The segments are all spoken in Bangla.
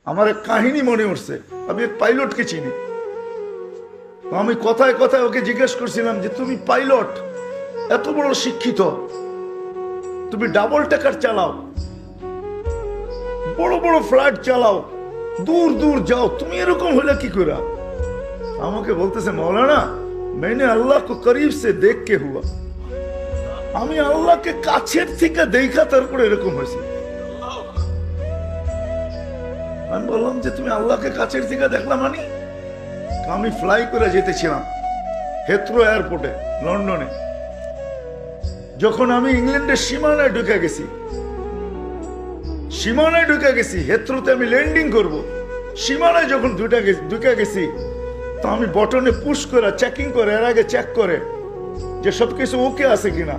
আমার এক কাহিনী মনে উঠছে। আমি এক পাইলটকে চিনি। তো আমি কথায় কথায় ওকে জিজ্ঞেস করছিলাম যে তুমি পাইলট, এত বড় শিক্ষিত, তুমি ডাবল টেকার চালাও, বড় বড় ফ্লাইট চালাও, দূর দূর যাও, তুমি এরকম হলে কি করে? আমাকে বলতেছে মৌলানা मैंने अल्लाह को करीब से देख के हुआ, আমি আল্লাহকে কাছের থেকে দেখা তারপরে এরকম হয়েছে। আমি বললাম যে তুমি আল্লাহকে কাছের থেকে দেখলাম? মানে আমি ফ্লাই করে যেতেছিলাম হেথ্রো এয়ারপোর্টে লন্ডনে। যখন আমি ইংল্যান্ডের সীমানায় ঢুকে গেছি, হেথ্রোতে আমি ল্যান্ডিং করব, সীমানায় যখন ঢুকে গেছি, তো আমি বটনে পুশ করে চেকিং করে, এর আগে চেক করে যে সবকিছু ওকে আছে কিনা।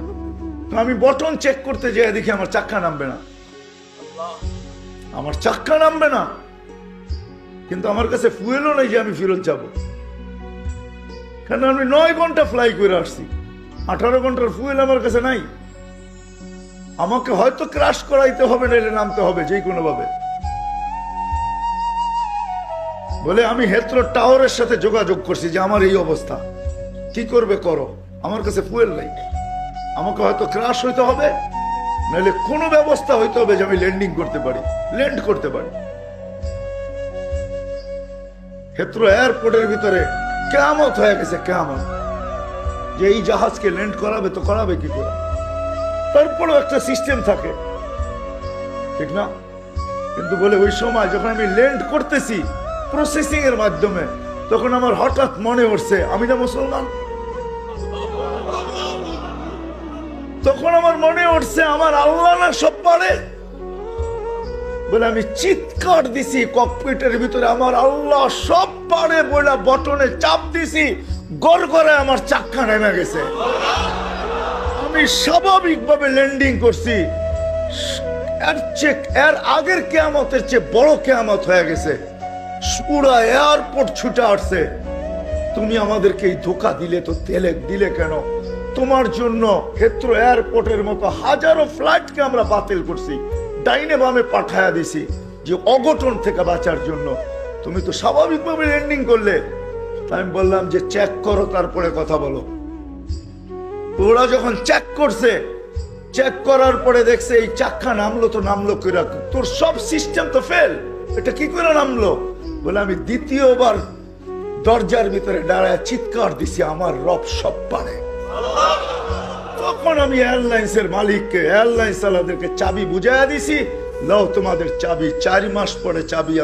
তো আমি বটন চেক করতে যাই, দেখি আমার চাক্কা নামবে না, কিন্তু আমার কাছে ফুয়েলও নাই যে আমি ফেরত যাব, কারণ আমি 9 ঘন্টা ফ্লাই করে আসছি, 18 ঘন্টার ফুয়েল আমার কাছে নাই। আমাকে হয়তো ক্রাশ করাইতে হবে, নাইলে নামতে হবে যে কোনো ভাবে। বলে আমি হেথ্রো টাওয়ারের সাথে যোগাযোগ করছি যে আমার এই অবস্থা, কি করবে করো, আমার কাছে ফুয়েল নাই, আমাকে হয়তো ক্রাশ হইতে হবে, নাহলে কোনো ব্যবস্থা হইতে হবে যে আমি ল্যান্ড করতে পারি। হেথ্রো এয়ারপোর্টের ভিতরে কিয়ামত হয়ে গেছে, কিয়ামত, যে এই জাহাজকে ল্যান্ড করাবে তো করাবে কি করে। তারপরেও একটা সিস্টেম থাকে, ঠিক না? কিন্তু বলে ওই সময় যখন আমি ল্যান্ড করতেছি প্রসেসিং এর মাধ্যমে, তখন আমার হঠাৎ মনে উঠছে আমি না মুসলমান। তখন আমার মনে উঠছে আমার আল্লাহ না সব পারে। বলে আমি চিৎকার দিছি ককপিটের ভিতরে, আমার আল্লাহ সব পারে বলে বটনে চাপ দিছি, গড়গড়ে আমার চাক্কা নেমে গেছে। আমি স্বাভাবিকভাবে ল্যান্ডিং করছি। এর আগের কিয়ামতের চেয়ে বড় কিয়ামত হয়ে গেছে, পুরা এয়ারপোর্ট ছুটে আসছে। তুমি আমাদেরকে এই ধোকা দিলে, তো দিলে কেন? তোমার জন্য হেথ্রো এয়ারপোর্টের মতো হাজারো ফ্লাইটকে আমরা বাতিল করছি, ডাইনে বামে পাঠায়া দিছি যে অঘটন থেকে বাঁচার জন্য। তুমি তো স্বাভাবিকভাবে ল্যান্ডিং করলে। আমি বললাম যে চেক করো, তারপরে কথা বলো। ওরা যখন চেক করছে, চেক করার পরে দেখছে এই চাক্কা নামলো, তো নামলো কিরা, তোর সব সিস্টেম তো ফেল, এটা কি করে নামলো? বলে আমি দ্বিতীয়বার দরজার ভিতরে দাঁড়ায় চিৎকার দিছি আমার রব সব পারে। তখন আমি এয়ারলাইন্সের মালিককে, এয়ারলাইন্স চালাদেরকে চাবি বুঝাইয়া দিছি, লাও তোমাদের চাবি, 4 মাস পরে চাবি